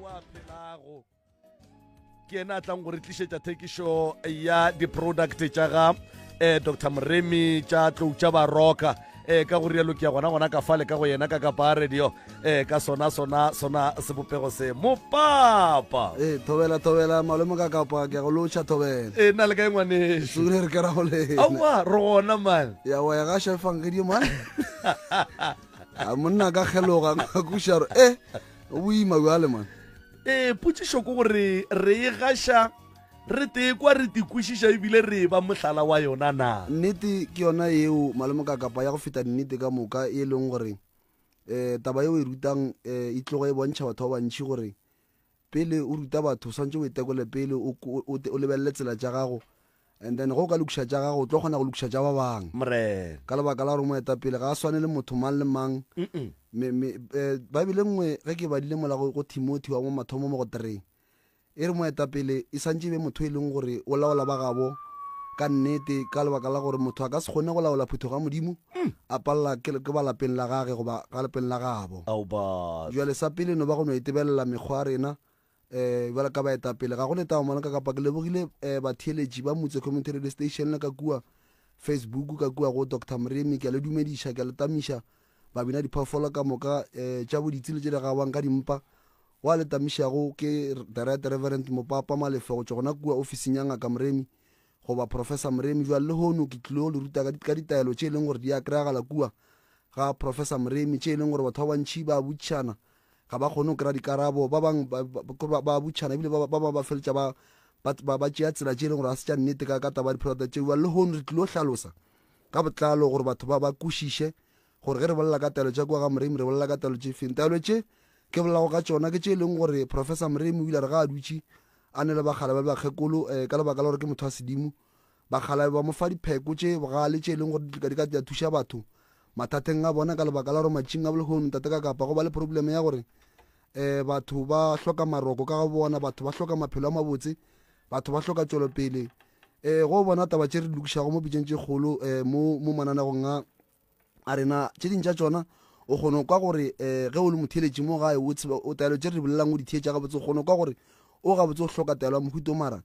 wa phelago ke ena tlang go re tlišetša thekišo ya di-product tša ga Dr. Mremi tša tlou tša baroka ka go rialo ke ya gona ka fale ka go yena ka kapa radio ka sona sebopego se mopapa thobela malome ka kapa ke go lotšha thobela nna le ka e ngwanešo sure re ka ra go lena aowa re gona man ya wa ya ga šefangedi man a monna ka kgeloga ka kušaro o boima bjale man potšišo ke gore re e gaša re te kwa re te kwešiša ebile re ba mohlala wa yona na nnete ke yona eo malome ka kapa ya go feta nnete ka moka e leng gore taba eo e rutang e tlogo e bontšha batho ba bantšhi gore pele o ruta batho swantse o etekole pele o lebelele tsela tša gago and then go ka lokiša tša gago o tlo kgona go lokiša tša ba bangwe mre ka lebaka la gore moeta pele ga a swane le motho mang le mang baebile nngwe ge ke badile molago go Timothy wa mo mathomo mo go 3 e re moetapele e santse be motho e leng gore o laola ba gabo ka nnete ka lebaka la gore motho a ka se kgone go laola phetogo ga modimo a palela ke ba lapeng la gage goba ka lapeng la gabo jale sa pele no ba go no itebelela mekgwa a rena bjale ka baetapele ga go letaba mona ka kapa ke lebogile batheeletši ba motse community radio station le ka kua Facebook ka kua go Dr. Mremi ke a le dumediša ke a le tamiša ba bina diphoofolo ka moka tša boditsile tše di gawang ka dimpa wa le tamišago ke the right reverend mopapa malefe go tšwa gona kua ofising ya ngaka Mremi goba professor Mremi jwa le hono ke tlilo le ruta ka ditaelo tše e leng gore di a kry-agala kua ga professor Mremi tše e leng gore batho ba bantšhi ba botšana ga ba kgone go kry-a dikarabo ba bangwe ba botšana ebile ba bangwe ba feletša ba tšea tsela tše e leng gore a se tša nnete ka taba di-product tšeo le hono re tlilo hlalosa ka botlalo gore batho ba kwešiše gore ge re bolela ka taelo tša kua ga Mremi re bolela ka taelo tše feng taelo tše ke bolelago ka tšona ke tše e leng gore professor Mremi o ile re ga a dutše a ne le bakgalabe bakgekolo ka lebaka la gore ke motho a sedimo bakgalabe ba mo fa dipheko tše bogale tše e leng gore di ka thuša batho mathateng a bona ka lebaka la gore matšhing a bolehono tate ka kapa go ba le probleme ya gore batho ba hloka maroko ka go bona batho ba hloka maphelo a mabotse batho ba hloka tšwelopele go bona taba tše re lokišago mo pitšeng tše kgolo mo mananegong a rena tše dintša tšona o kgone kwa gore ge o le motheeletši mo gae o taelo tše re bolelang o ditheetša gabotse o kgone kwa gore o gabotse o hloka taelo ya mohuto mara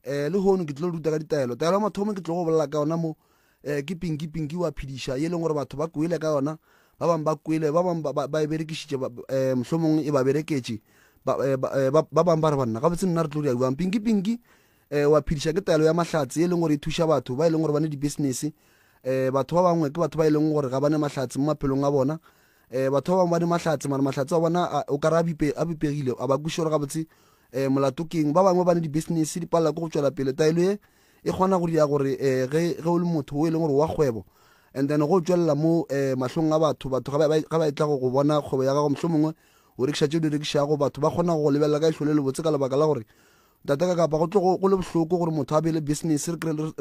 le hono ke tlo ruta ka ditaelo taelo ya mathomo ke tlo go bolela ka yona mo ke pinki wa phediša ye leng gore batho ba kwele ka yona ba bangwe ba kwele ba bangwe ba e berekišitše mohlomong e ba bereketše ba bangwe ba re banna gabotse nna re tlo dia buang pinki wa phediša ke taelo ya mahlatse ye leng gore e thuša batho ba e leng gore ba ne di-business batho ba bangwe ke batho ba e leng gore ga ba ne mahlatse mo maphelong a bona batho ba bangwe ba ne mahlatse mara mahlatse wa bona o kare a bipegile a ba kweše gore gabotse molato keng ba bangwe ba ne di-business di palela ko go tšwela pele taelo e kgona go dia gore ge o le motho o e leng gore wa kgwebo and then go tšwelela mo mahlong a batho ga ba etla go bona kgwebo ya gago mohlho mongwe o rekiša tšeo di rekišago batho ba kgona go lebelela ka ihlole le botse ka lebaka la gore tate ka kapa go tlo go le bohloko gore motho a be le business re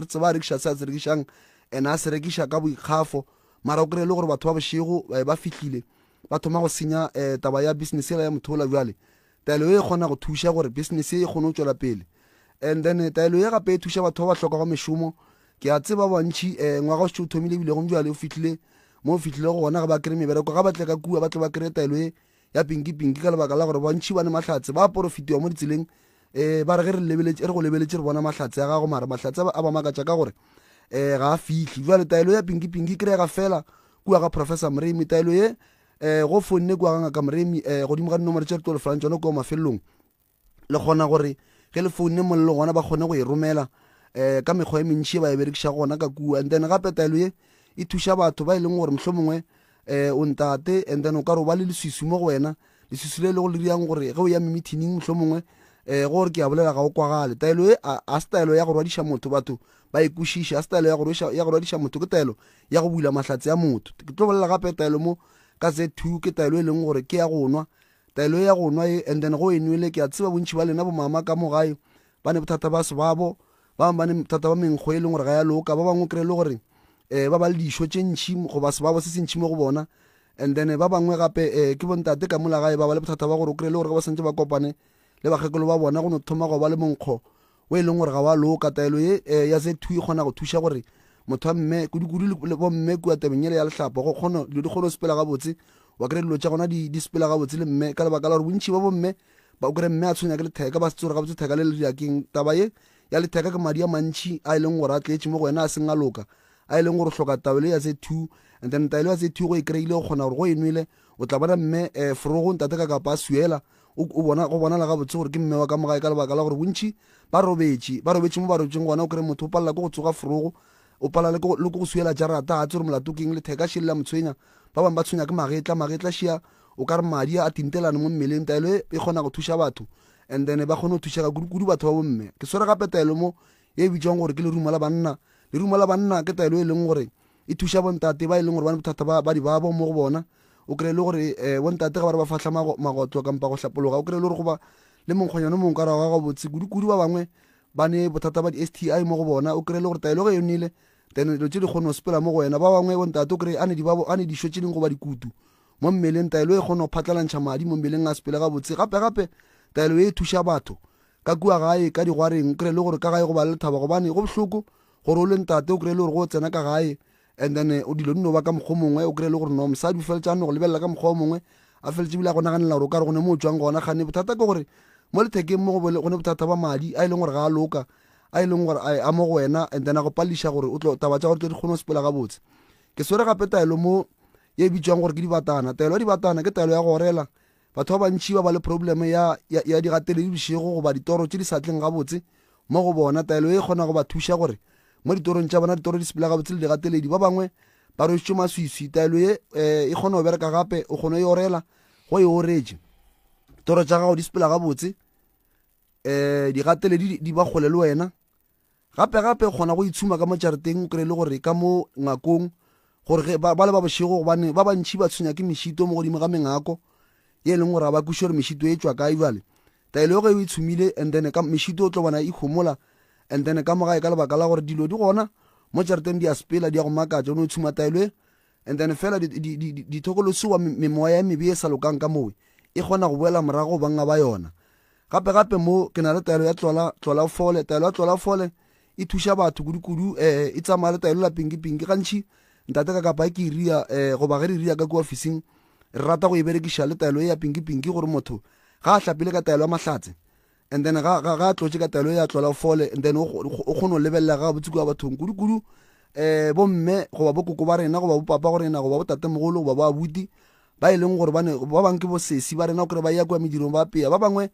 tseba a rekiša se a se rekišang and a se rekiša ka boikgafo mara o kry le gore batho ba bošego ba fihlile ba thoma go senya taba ya business ela ya motho ola bjale taelo e kgona go thuša gore business e kgone go tšwela pele and then taelo ye gape e thuša batho ba ba hlokago mešomo ke a tseba bantšhi ngwaga o setše o thomile ebile go bjale o fihlile mo o fihlile go gona ga ba kry mebereko ga ba tle ka kua ba tle ba kry taelo e ya pinki ka lebaka la gore bantšhi ba ne mahlatse ba porofitiwa mo ditseleng ba re ge re go lebeletše re bona mahlatse a gago mara mahlatse a ba makatša ka gore ga a fihle jale taelo ya pinki kry-ega fela kua ga professor Mremi taelo ye go fonne kua ga ngaka Mremi godimo ga dinomoro tše re tolofelang tšona kua mafelelong le kgona gore ge le founne mollo gona ba kgone go e romela ka mekgwa e mentši ba e berekiša gona ka kua and then gape taelo ye e thuša batho ba e leng gore mohlho mongwe o ntate and then o ka re o ba le leswiswi mo go wena leswiswi le le go le diang gore ge o ya memeetining mohlho mongwe gore ke a bolela ga o kwagale taelo e a se taelo ya go rwadiša motho batho ba ekwešiše a se taelo ya go rwadiša motho ke taelo ya go bula mahlatse ya motho ke tlo bolela gape taelo mo ka Z2 ke taelo e leng gore ke ya go nwa taelo ya go nwa e and then go enwele ke a tseba bontši ba lena bomama ka mo gae ba ne bothata ba sebabo ba bangwe ba ne bothata ba menkgo e leng gore ga ya loka ba bangwe kry le gore ba ba le dišo tše ntšhi goba sebabo se se ntšhi mo go bona and then ba bangwe gape ke bontate ka mola gae ba ba le bothata ba gore o kry le gore ga ba santse ba kopane le bakgekolo ba bona go no thoma go ba le monkgo o e leng gore ga wa loka taelo ye ya Z2 e kgona go thuša gore motho wa mme kudu bomme kua tabeng ele ya lehlapo go kgona dilo di kgone go sepela gabotse wa kry dilo tša gona di sepela gabotse le mme ka lebaka la gore bontši ba bomme ba kore mme a tshwenya ke letheka ba se tsore ga botse theka le le diakeng taba ye ya letheka ke madi a mantšhi a e leng gore a tletše mo go wena a seng a loka a e leng gore hloka taelo ya Z2 and then taelo ya Z2 go e kry-ile go kgona gore go e nwele o tla bona mme forogo ntate ka kapa a suela go bonala ga botse gore ke mme wa ka mogae ka lebaka la gore bontšhi ba robetše mo ba robetšeng gona o kry motho o palela ke go tsoga forogo o palala le ko go suela jarata a tsore molato keng letheka šhelela motshwenya ba bangwe ba tshwenya ke magetla šia o ka re madi a tintelane mo mmeleng taelo e kgona go thuša batho and then ba kgone go thuša ka kudu batho ba bomme ke swere gape taelo mo e bitswang gore ke lerumo la banna ke taelo e leng gore e thuša bontate ba e leng gore ba ne bothata ba dibabo mo go bona o kry le gore bontate ga ba re ba fatlha magotlo kampa go hlapologa o kry le gore go ba le monkgonyana mongwe ka raga ga botse kudu ba bangwe ba ne bothata ba di-STI mo go bona o kry le gore taelo ge e nile then dilo tse di kgone go sepela mo go wena ba bangwe bontate o kry a ne dišo tše ding go ba dikutu mo mmeleng taelo e kgone go phatlalantšha madi mo mmeleng a sepele ga botse gape taelo e thuša batho ka kua gae ka digwareng o kry le gore ka gae go ba le lethaba gobane go bohloko gore o le ntate o kry le gore go tsena ka gae and then o dilo di no ba ka mokgwa mongwe o kry le gore no mosadi o feletšane go lebelela ka mokgwa o mongwe a feletše bile a go naganela gore o ka re go ne mo o tswang gona gane bothata ke gore mo lethekeng mo go ne bothata ba madi a e leng gore ga a loka a e leng gore a mo go wena and then a go pališa gore taba tša gore tlo di kgone go sepela ga botse ke swere gape taelo mo ye bitswang gore ke dibatana taelo ya dibatana ke taelo ya go orela batho ba bantšhi ba le probleme ya digateledi bošego goba ditoro tše di sa tleng ga botse mo go bona taelo e kgona go ba thuša gore mo ditorong tša bona ditoro di sepela ga botse le digateledi ba bangwe ba rwešitše maswiswi taelo ye e kgona go bereka gape o kgone e orela go e oretše toro tša gago di sepela ga botse digateledi di ba kgole le wena gape o kgona go itshuma ka mo jareteng o kry le gore ka mo ngakong gore ba le ba bošego gobane ba bantšhi ba tshwenya ke mešito mo godimo ga mengako ye leng gore ga ba kweše gore mešito e tswa kae jale taelo ge o itshumile and then ka mešito o tlo bona e homola and then ka mogae ka lebaka la gore dilo di gona mo jareteng di a sepela di a go makatša o ne o tshuma taelo e and then fela dithokolosiwa memoya ya mebe e sa lokang ka mowe e kgona go boela morago banga ba yona gape mo ke na le taelo ya tlola fole taelo ya tlola fole e thuša batho kudu e tsamaya le taelo la pinki gantšhi ntate ka kapa ke iria goba ge re iria ka kua officing re rata go e berekiša le taelo ya pinki gore motho ga a hlapile ka taelo ya mahlatse and then ga a tlotše ka taelo ya tlola fole and then o kgone go lebelela ga botse kua bathong kudu bomme goba bokoko ba rena goba bopapa go rena goba botatemogolo goba ba abuti ba e leng gore ba bangwe ke bosesi ba rena o kry ba ya kua medirong ba apea ba bangwe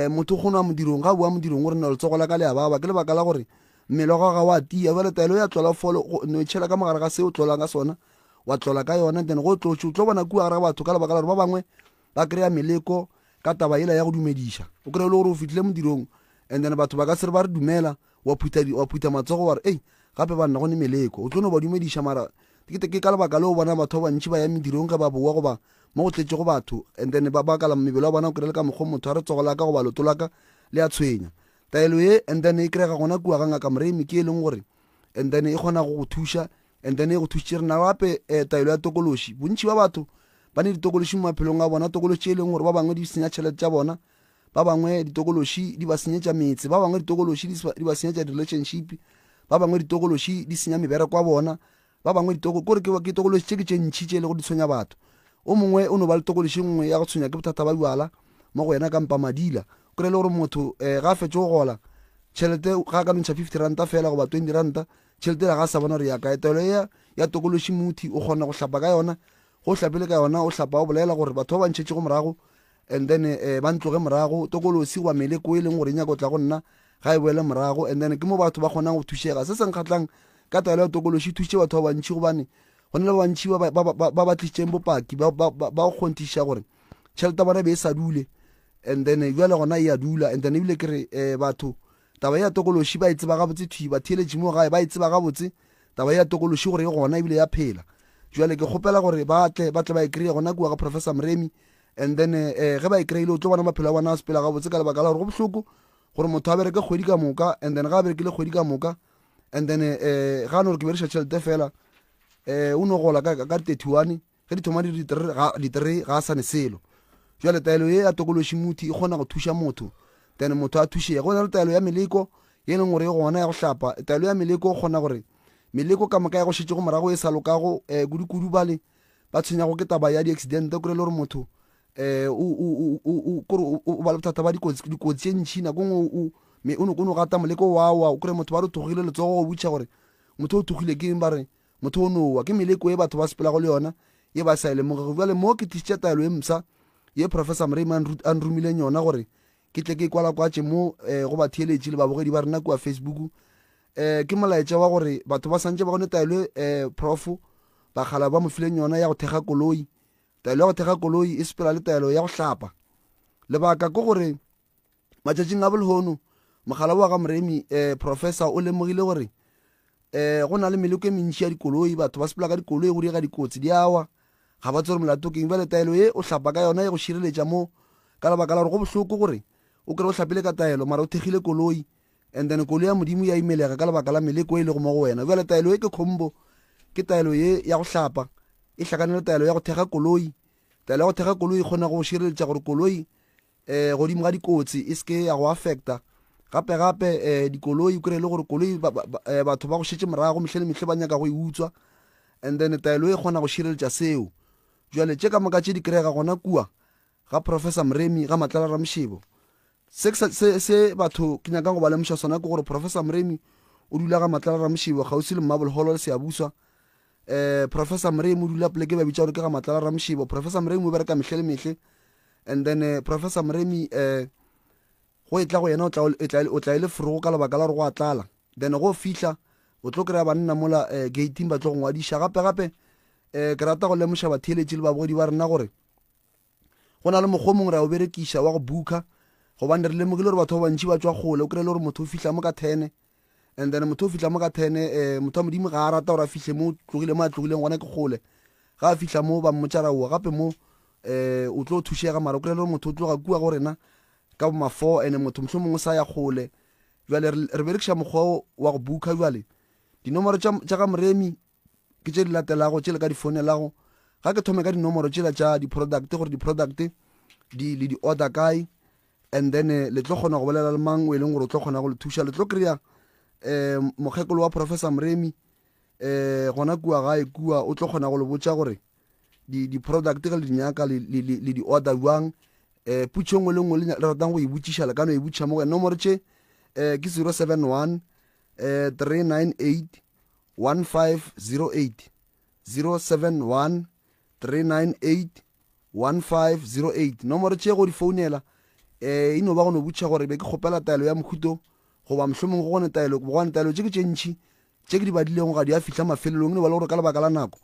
motho o kgone wa modirong ga bua modirong gore na letsogo la ka le a baba ke lebaka la gore mmele wa gaga wa tia bale taelo ya tlola fole no tšhela ka mogare ga se o tlolang ka sona wa tlola ka yona then go tlotše o tlo bona kua gare ga batho ka lebaka la gore ba bangwe ba kry-a meleko ka taba ela ya go dumediša o kry le gore o fitlhile modirong and then batho ba ka se re ba re dumela wa phutha matsogo wa re ei gape ba nna go ne meleko o tlo no ba dumediša mara ke ka lebaka le o bona batho ba bantšhi ba ya medirong ge ba boa goba mo go tletse go batho and then ba bakala mebele wa bona o kry le ka mokgwa motho a re tsogo la ka goba loto la ka le a tshwenya taelo ye and then e kry-ga gona kua ga ngaka moremi ke e leng gore and then e kgona go go thuša and then e go thušitše rena gape taelo ya tokološi bontšhi ba batho ba ne ditokološi mo maphelong a bona tokološi e leng gore ba bangwe di senya tšhelete tša bona ba bangwe ditokološi di ba senyetša metse ba bangwe ditokološi di ba senyetša di-relationship ba bangwe ditokološi di senya mebereko wa bona ba bangwe kore ke tokološi tše ke tše ntšhi tše e le go di tshwenya batho o mongwe o no ba le tokološi nngwe ya go tshwenya ke bothata ba bjala mo go yena kampa madila o kry le gore motho ga a fetse go gola tšhelete ga a ka nontšha 50 ranta fela goba 20 ranta tšhelete la ga a sa bona gore ya kae taelo ya tokološi muthi o kgona go hlapa ka yona go hlapile ka yona o hlapa o bolela gore batho ba bantšhetše go morago and then ba ntloge morago tokolosi goba meleko e leng gore e nyaka o tla go nna ga e boele morago and then ke mo batho ba kgonang go thušega se senkgatlang ka taelo ya tokološi thušitše batho ba bantšhi gobane go ne le ba bantšhi ba batlišitšeng bopaki ba go kgontiša gore tšhelete bona be e sa dule and then jale gona e a dula and then ebile kere batho taba ya tokološi ba e tseba gabotse thui ba theeletše mo gae ba e tseba gabotse taba ya tokološi gore e gona ebile ya phela jale ke kgopela gore batle ba e kry-e gona kua ga professor Moremi and then ge ba e kry-ile o tlo bona maphelo a bona a sepela gabotse ka lebaka la gore go bohloko gore motho a bereke kgwedi ka moka and then ga a berekile kgwedi ka moka and then ga no re ke beriša tšhelete fela o no gola ka 31 ge di thoma di 3 ga a sane selo jale taelo ye ya tokološi muthi e kgona go thuša motho then motho a thušega go na le taelo ya meleko ye leng gore e gona ya go hlapa taelo ya meleko o kgona gore meleko ka moka ya go šetse go morago e sa lokago kudu bale ba tshwenyago ke taba ya di-accident o kry le gore motho o ba le bothata ba dikotsi tse ntšhi nako ngwe o no gata moleko wawa o kry motho ba re thogile letsogo go butša gore motho o thogile ke ba re motho o nowa ke meleko e batho ba sepelago le yona ye ba sa e lemogego bjale mo ke tlišitše taelo e msa ye professor Mremi a nromileng yona gore ke tle ke kwalakwatše mo go ba theeletše le babogedi ba rena kua Facebook ke molaetša wa gore batho ba santše ba gone taelo prof bagala ba mo fileng yona ya go thega koloi taelo ya go thega koloi e sepela le taelo ya go hlapa lebaka ke gore matšatšing a bolehono mogala wa ga Mremi professor o lemogile gore go na le meleko e mentši ya dikoloi batho ba sepela ka dikoloi go diega dikotsi di awa ga ba tsere molato keng bjale taelo ye o hlapa ka yona e go šireletša mo ka lebaka la gore go bohloko gore o kry o hlapile ka taelo mara o thegile koloi and then koloi ya modimo ya imelega ka lebaka la meleko e le go mo go wena bjale taelo e ke khombo ke taelo ye ya go hlapa e hlakanele taelo ya go thega koloi taelo ya go thega koloi e kgona go šireletša gore koloi godimo ga dikotsi e seke ya go affecta gape dikoloi o kry le gore koloi batho ba go šetse morago mehle le mehle ba nyaka go e utswa and then taelo e kgona go šireletša seo jwale tše ka moka tše di kry-ega gona kua ga professor Mremi ga Matlala Ramošebo se batho ke nyakang go ba lemoša sona ke gore professor Mremi o dula ga Matlala Ramošebo kgauswi le Mmabolholo le Seabuswa professor Mremi o dula poleke ba bitša gore ke ga Matlala Ramošebo professor Mremi o bereka mehle le mehle and then professor Mremi go e tla go yena o tla ile forogo ka lebaka la gore go a tlala then go fihla o tlo kry-a banna mola gating ba tlo go ngwadiša gape ke rata go lemoša batheeletše le babogedi ba rena gore go na le mokgwa mongwe re a o berekiša wa go buka gobane re lemogile gore batho ba bantši ba tswa kgole o kry-e le gore motho o fihla mo ka 10 and then motho o fihla mo ka 10 motho wa modimo ga a rata gore a fihle mo tlogile mo a tlogileng gona ke kgole ga a fihla mo ba mmotšaraoa gape mo o tlo thušega mara o kry-e le gore motho o tloga kua go rena ka bo ma4 ene motho mohlho mongwe sa ya kgole jwale re berekiša mokgwa wa go buka jwale dinomoro tša ga Mremi ke tše di latelago tše le ka difounelago ga ke thome ka dinomoro tšela tša di-product gore di-product le di-order kae and then le tlo kgona go bolela le mang o e leng gore o tlo kgona go le thuša le tlo kry-a mokgekolo wa professor Mremi gona kua gae kua o tlo kgona go le botša gore di-product ge le dinyaka le di-order jwang putšo ngwe le ngwe le ratang go e botšiša le ka no e botšiša mo nomoro tše ke 071 398 1508 071 398 1508 nomoro tše go di founela e no ba go no botša gore be ke kgopela taelo ya mokhuto goba mohlomong go gone taelo tše ke tše ntšhi tše ke di badilego ga di a fihla mafelelong ne ba le gore ka lebaka la nako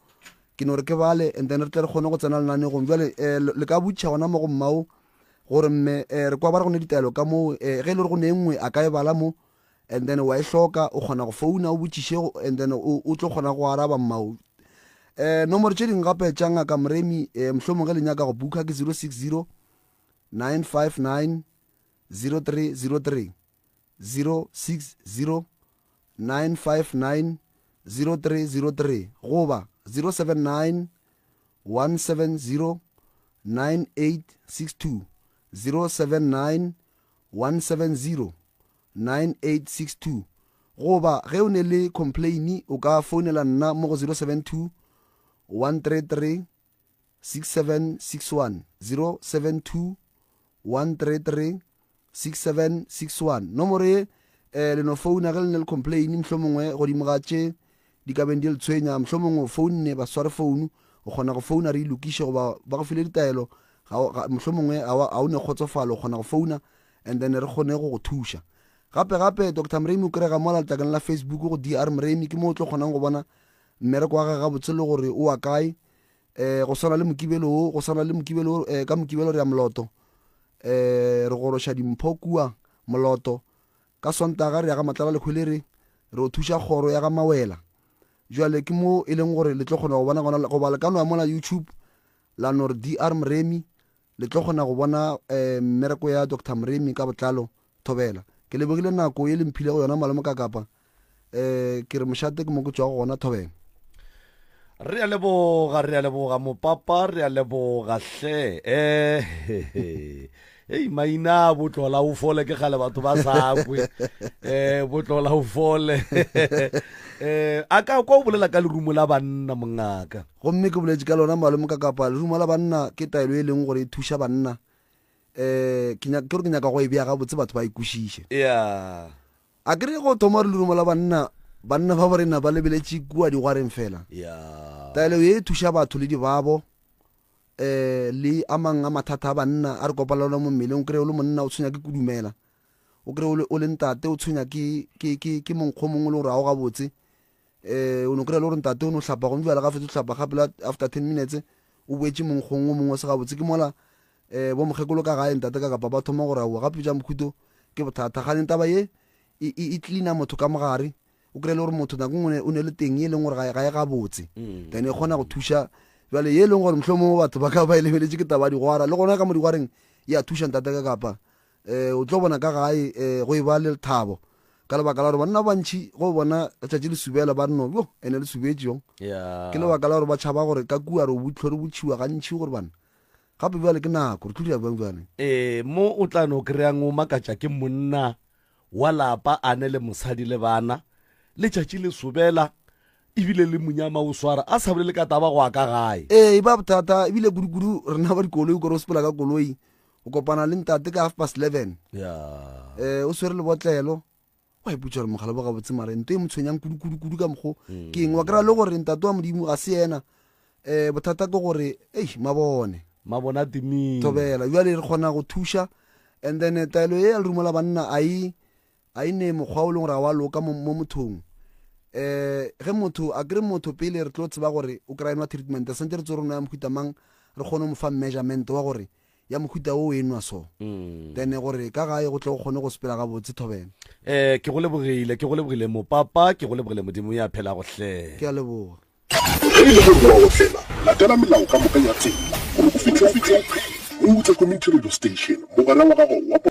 ke no re ke bale and then re tle re kgone go tsena lenanegong jale le ka botša gona mo go mmao gore mme re kwa ba re go ne ditaelo ka moo ge e le gore go ne nngwe a ka e bala mo and then wa e hloka o kgona go founa o botšiše and then o tlo kgona go araba mmao nomoro tše ding gape tša ngaka Mremi mohlomong ge le nyaka go buka ke 060 959 0303 060 959 0303 goba 079 170 9862 079 170 9862 goba ge o ne le complaini o ka founela nna mo go 072 133 6761 072 133 6761 nomoro ye le no founa ge le ne le complaini mohlomongwe godimo ga tše di ka beng di le tshwenya mohlomongwe founne ba sware founu o kgona go founa re ilokiše goba ba go file ditaelo mohlomongwe a o ne kgotsofalo o kgona go founa and then re kgone go thuša gape Dr. Mremi o kry-ga mola letlakane la Facebook go DR Mremi ke mo o tlo kgonang go bona mmereko wa gage gabotse le gore o wa kae go swana le mokibelo ka mokibelo re ya moloto re goroša dimpho kua moloto ka Sontaga re ya ga Matlala Lekhwelere re o thuša kgoro ya ga Mawela jwale ke mo e leng gore le tlo kgona go bona gona go bala ka no ya mola YouTube la no re DR Mremi le tlo kgona go bona mmereko ya Dr. Mremi ka botlalo thobela ke lebogile nako e le mphile go yona malemo ka kapa ke re mošate ke mo ke tswa go gona thobela re a leboga mopapa re a leboga hle Hey maina botlola o fole ke gale batho ba sakwe botlola o fole a ka kwa o bolela ka lerumo la banna mongaka gomme ke boletse ka lona malome ka kapa lerumo la banna ke taelo e leng gore e thuša banna ke gore ke nyaka go e bea gabotse batho ba ikušiše ya a kry go thoma re lerumo la banna ba borena ba lebeletše kua digwareng fela ya taelo ye e thuša batho le dibabo le a mang a mathata a banna a re kopalelwa mo mmeleng o kry o le monna o tshwenya ke kudumela o kry o le ntate o tshwenya ke monkgo mongwe le gore a o gabotse o no kry le gore ntate o no hlapa go mebjala ga fetse o hlapa gape after 10 minutes o boetse monkgong o mongwe se gabotse ke mola bo mokgekolo ka gae ntate ka kapa ba thoma gore aowa gape ja mokhuto ke bothata ganeng taba ye e tlina motho ka mogare o kry le gore motho nako ngwe o ne le teng e leng gore ga e gabotse then e kgona go thuša jale ye leng gore mohlomong batho ba ka ba e lebeletse ke taba digwara le gona ka mo digwareng e a thuša ntate ka kapa o tlo bona ka gae go e ba le lethabo ka lebaka la gore banna bantšhi go bona letšatši le subela ba reno yo ene le subetse yong ke lebaka la gore ba tšhaba gore ka kua re butlho re botšhiwa gantšhi gore bana gape bjale ke nako re tlhodia bjang bjale mo o tla no kry-ang o makatša ke monna wa lapa a ne le mosadi le bana letšatši le sobela ebile le monyama o swara a sa bolele ka taba go a ka gae e ba bothata ebile kudu rena ba dikoloi kore o sepela ka koloi o kopana le ntate ka 11:30 o swere le botlelo wa iputša gore mogala bo gabotse mare nto e motshwenyang kudu ka mokgo ke eng wa kry-a le gore ntate wa modimo ga se ena bothata ke gore mabona timing thobela jale re kgona go thuša and then taelo e ya lerumo la banna a ine mokgwa o leng gore a wa loka mo mothong ge motho a kry motho pele re tlo tseba gore o kry enwa treatment santse re tse rona ya mohuta mang re kgone mo fa measurement wa gore ya mohuta o enwa so then gore ka gae go tle go kgone go sepela gabotse thobela ke go lebogile mopapa ke go lebogile modimo ya phela go hle ke a leboga ile go bua go fela latela melao ka moka ya tsela gore go fitlha o utse community radio station mogara wa gago wa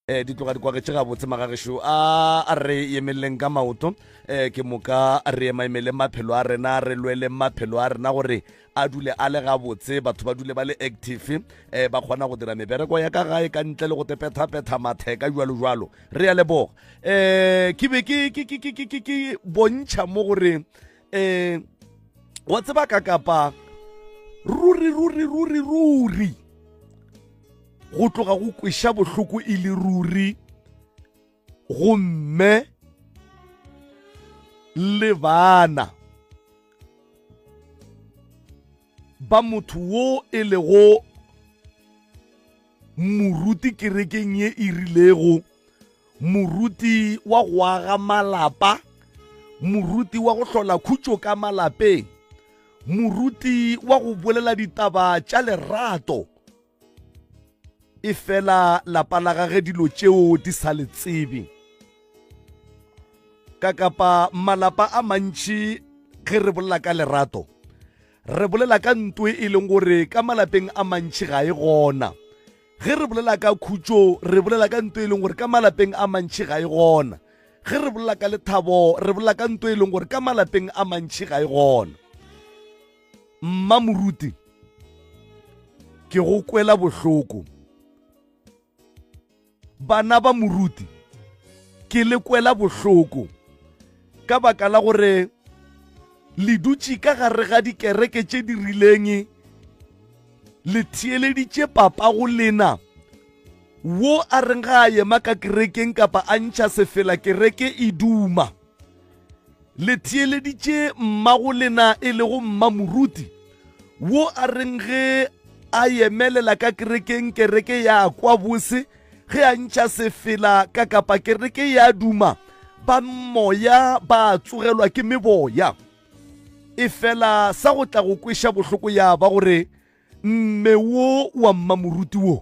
di tloga di kwagetse gabotse magagesho a re emeleleng ka maoto ke moka re emaemeleng maphelo a rena re lweleng maphelo a rena gore a dule a le gabotse batho ba dule ba le active ba kgona go dira mebereko ya ka gae ka ntle le go tepetha matheka jwalo re ya leboga ke be ke bontšha mo gore wa tseba ka kapa ruri go tloga go kweša bohloko e le ruri gomme le bana ba motho wo e lego moruti kerekeng ye e rilego moruti wa go aga malapa moruti wa go hlola khutšo ka malapeng moruti wa go bolela ditaba tša lerato e fela lapa la gage dilo tšeo di sa le tsebe ka kapa malapa a mantši ge re bolela ka lerato re bolela ka ntwe e leng gore ka malapeng a mantši ga e gona ge re bolela ka khutšo re bolela ka ntwe e leng gore ka malapeng a mantši ga e gona ge re bolela ka lethabo re bolela ka ntwe e leng gore ka malapeng a mantši ga e gona mma moruti ke go kwela bohloko bana ba moruti ke le kwela bohloko ka baka la gore le dutse ka gare ga dikereke tše di rileng le thieleditše papa go lena wo a reng ga a ema ka kerekeng kapa a ntšha sefela kereke e duma le thieleditše mmago lena e lego mmamoruti wo a reng ge a emelela ka kerekeng kereke ya kwa bose ge a ntšha sefela ka kapa kereke ya duma ba moya ba tsogelwa ke meboya e fela sa go tla go kweša bohloko ya ba gore mme wo wa mmamoruti wo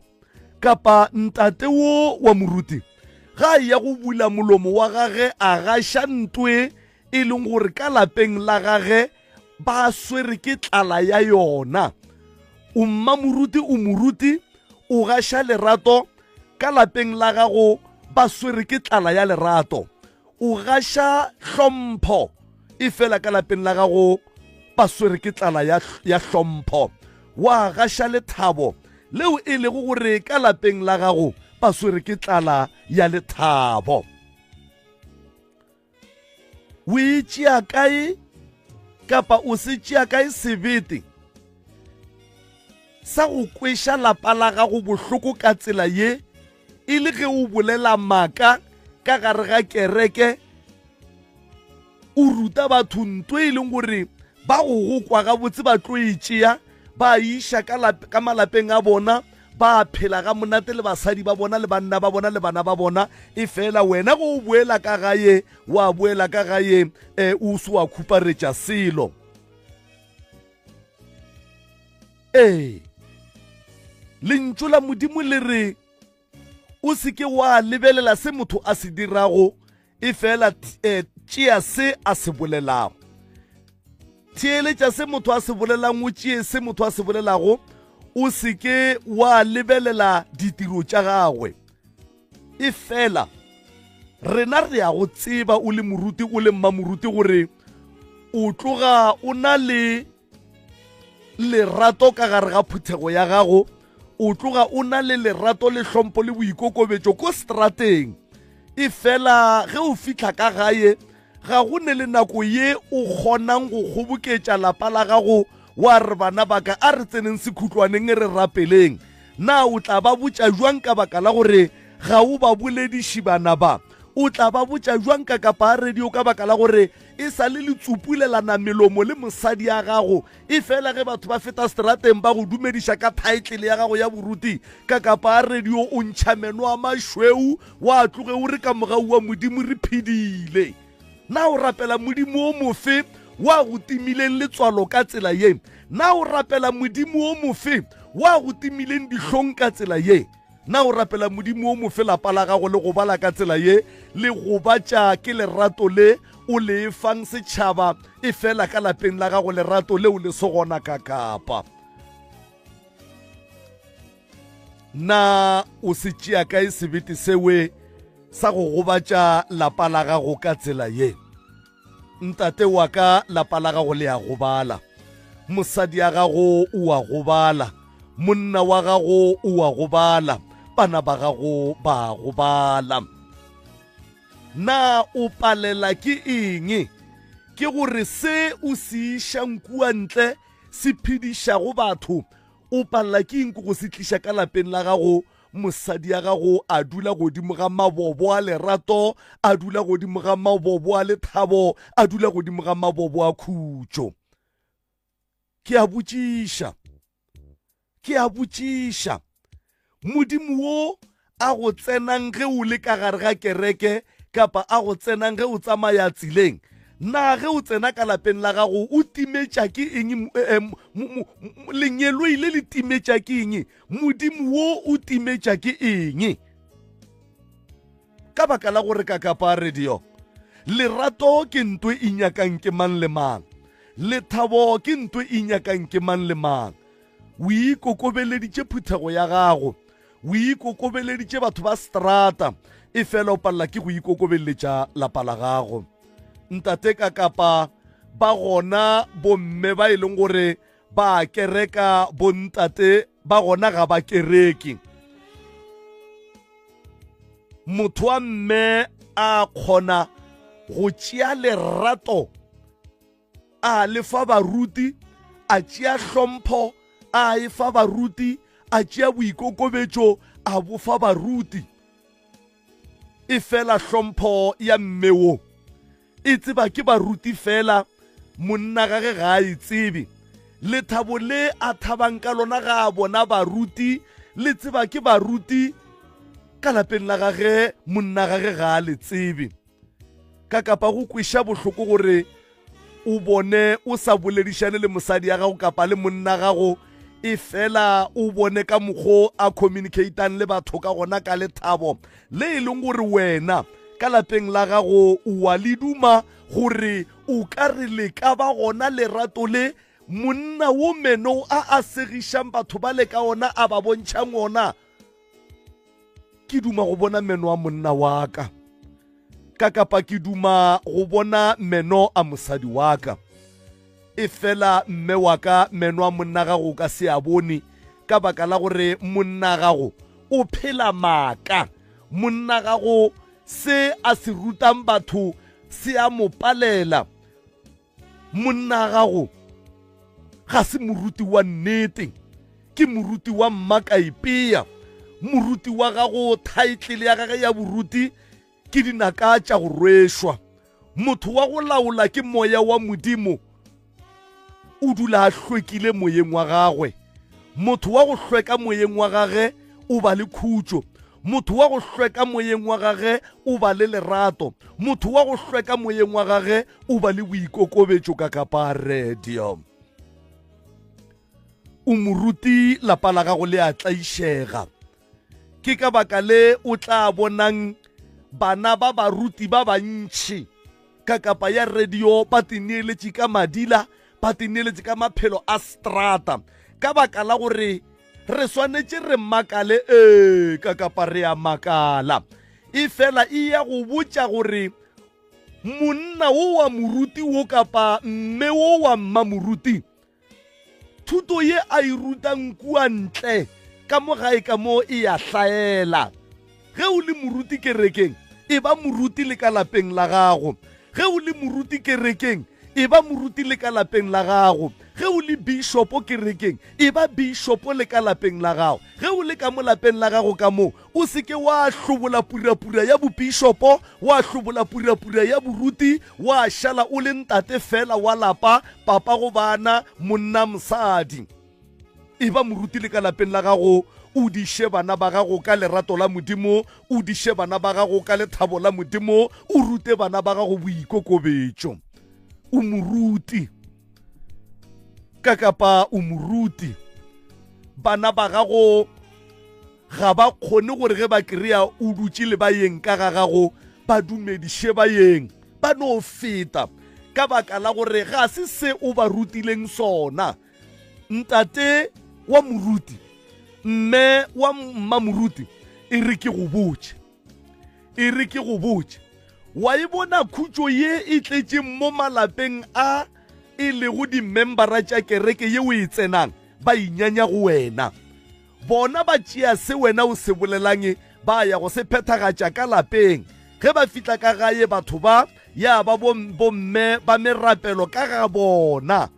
kapa ntate wo wa moruti ga ya go bula molomo wa gage a gaša ntwe e leng gore ka lapeng la gage ba swere ke tlala ya yona o mmamoruti o moruti o gaša lerato ka lapeng la gago ba swere ke tlala ya lerato o gaša hlompho e fela ka lapeng la gago ba swere ke tlala ya hlompho wa gaša lethabo leo e lego gore ka lapeng la gago ba swere ke tlala ya lethabo o e tšea kae kapa o se tšea kae sebete sa go kweša lapa la gago bohloko ka tsela ye e le ge o bolela maaka ka gare ga kereke o ruta batho ntwe e leng gore ba go kwa gabotse ba tlo e tšea ba iša ka malapeng a bona ba phela ga monate le basadi ba bona le banna ba bona le bana ba bona e fela wena go boela ka gae wa boela ka gae o se wa khuparetša selo lentšu la modimo le re o se ke wa lebelela se motho a se dirago e fela tšea se a se bolelago theeletša se motho a se bolelang o tšee se motho a se bolelago o se ke wa lebelela ditiro tša gagwe e fela rena re ya go tseba o le moruti o le mmamoruti gore o tloga o na le lerato ka gare ga phuthego ya gago o tloga o na le lerato le hlompho le boikokobetšo ko strateng e fela ge o fitlha ka gae ga go ne le nako ye o kgonang go kgoboketša lapa la gago wa re bana baka a re tseneng sekhutlwaneng e re rapeleng na o tla ba botša jwang ka baka la gore ga o ba bolediši bana ba o tla ba botša jwang ka kapa a radio ka baka la gore e sa le tsupulelana melomo le mosadi ya gago e fela ge batho ba feta strateng ba go dumediša ka title ya gago ya boruti ka kapa a radio o ntšha meno a mašweu wa tloge o re ka mogau wa modimo re phedile na o rapela modimo o mofe wa go timileng letswalo ka tsela ye na o rapela modimo o mofe wa go timileng dihlong ka tsela ye na o rapela modimo o mofe lapa la gago le go bala ka tsela ye le go batša ke lerato le o le fang setšhaba e fela ka lapeng la gago lerato leo le se gona ka kapa na o se tšea kae sebete sewe sa go gobatša lapa la gago ka tsela ye ntate wa ka lapa la gago le a gobala mosadi ya gago o a gobala monna wa gago o a gobala bana ba gago ba gobala na o palela ke eng ke gore se o se išang kua ntle se phedišago batho o palela ke eng go se tliša ka lapeng la gago mosadi ya gago a dula godimo ga mabobo a lerato a dula godimo ga mabobo a lethabo a dula godimo ga mabobo a khutšo ke a botšiša modimo wo a go tsenang ge o le ka gare ga kereke kapa a go tsenang ge o tsamaya tseleng na ge o tsena ka lapeng la gago o timetša ke eng lenyelo ile le timetša ke eng modimo wo o timetša ke eng ka baka la gore ka kapa radio lerato ke ntwe e nyakang ke mang le mang lethabo ke ntwe e nyakang ke mang le mang o ikokobeleditše phuthego ya gago o ikokobeleditše batho ba strata e fela o palela ke go ikokobeletša lapa la gago ntate ka kapa ba gona bomme ba e leng gore ba kereka bontate ba gona ga ba kereke motho wa mme a kgona go tšea lerato a lefa baruti, a tšea hlompho a efa baruti, a tšea boikokobetšo a bofa baruti. E fela hlompho ya mmeo e tseba ke baruti fela, monna gage ga a e tsebe. Lethabo le a thabang ka lona ga a bona baruti le tseba ke baruti, ka lapeng la gage monna gage ga a le tsebe. Ka kapa go kweša bohloko gore o bone o sa boledišane le mosadi ya gago kapa le monna gago, e fela o bone ka mokgwa a communicateang le batho ka gona ka lethabo le e leng gore wena ka lapeng la gago o a le duma gore o ka re le ka ba gona lerato le monna wo meno a segišang batho ba le ka ona a ba bontšhang ona. Ke duma go bona meno a monna wa ka kapa ke duma go bona meno a mosadi wa ka. E fela mme wa ka meno a monna gago ka se a bone ka baka la gore monna gago o phela maaka. Monna gago se a se rutang batho se a mo palela. Monna gago ga se moruti wa nnete, ke moruti wa mmakaipea. Moruti wa gago title ya gage ya boruti ke dinaka tša go rwešwa. Motho wa go laola ke moya wa modimo, o dula a hlwekile moyeng wa gagwe. Motho wa go hlweka moyeng wa gage o ba le khutšo. Motho wa go hlweka moyeng wa gage o ba le lerato. Motho wa go hlweka moyeng wa gage o ba le boikokobetšo ka kapa radio. O moruti lapa la gago le a tlaišega. Ke ka baka le o tla bonang bana ba baruti ba bantši ka kapa ya radio ba tineletše ka madila, ba tineletše ka maphelo a strata, ka baka la gore re swanetše re makale ka kapa re a makala. E fela e ya go botša gore monna wo wa moruti wo kapa mme wo wa mma moruti, thuto ye a e rutang kua ntle ka mo gae ka mo e ya hlaela. Ge o le moruti kerekeng e ba moruti le ka lapeng la gago. Ge o le moruti kerekeng e ba moruti le ka lapeng la gago. Ge o le bishopo kerekeng e ba bishopo le ka lapeng la gago. Ge o le ka mo lapeng la gago ka mo, o seke wa hlobola purapura ya bobishopo, wa hlobola purapura ya boruti, wa šala o le ntate fela wa lapa, papa go bana, monna mosadi. E ba moruti le ka lapeng la gago, o diše bana ba gago ka lerato la modimo, o diše bana ba gago ka lethabo la modimo, o rute bana ba gago boikokobetšo. O moruti ka kapa o moruti, bana ba gago ga ba kgone gore ge ba kry-a o dutše le bayeng ka ga gago ba dumediše bayeng ba no feta, ka baka la gore ga se se o ba rutileng sona. Ntate wa moruti, mme wa mma moruti, e re ke go botše, e re ke go botše, wa e bona khutšo ye e tletše mo malapeng a e lego di-membera tša kereke ye o e tsenang ba inyanya go wena. Bona ba tšea se wena o se bolelang ba ya go se phethagatša ka lapeng. Ge ba fitla ka gae batho ba ya ba bomme ba merapelo ka ga bona.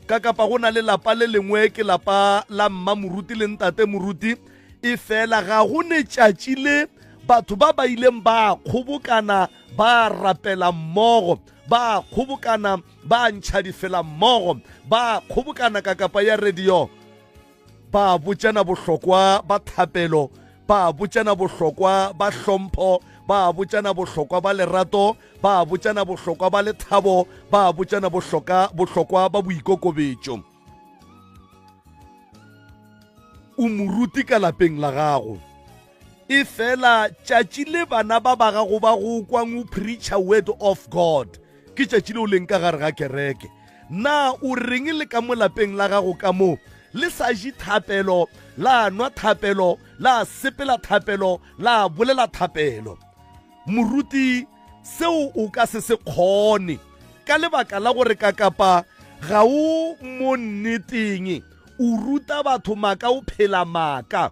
Ka kapa go na le lapa le lengwe ke lapa la mma moruti le ntate moruti, e fela ga go ne tšatši le batho ba ba ileng ba kgobokana ba rapela mmogo, ba kgobokana ba ntšhadifela mmogo, ba kgobokana ka kapa ya radio, ba botšana bohlokwa ba thapelo, ba botšana bohlokwa ba hlompho, ba botšana bohlokwa ba lerato, ba botšana bohlokwa ba lethabo, ba botšana bohlokwa ba boikokobetšo. O moruti ka lapeng la gago, e fela tšatši le bana ba ba gago ba go kwang o preacher word of God, ke tšatši le o leng ka gare ga kereke. Na o reng le ka mo lapeng la gago ka mo le sa je thapelo, la nwa thapelo, la sepela thapelo, la bolela thapelo? Moruti seo o ka se kgone ka lebaka la gore ka kapa ga o mo nneteng o ruta batho maaka o phela maaka.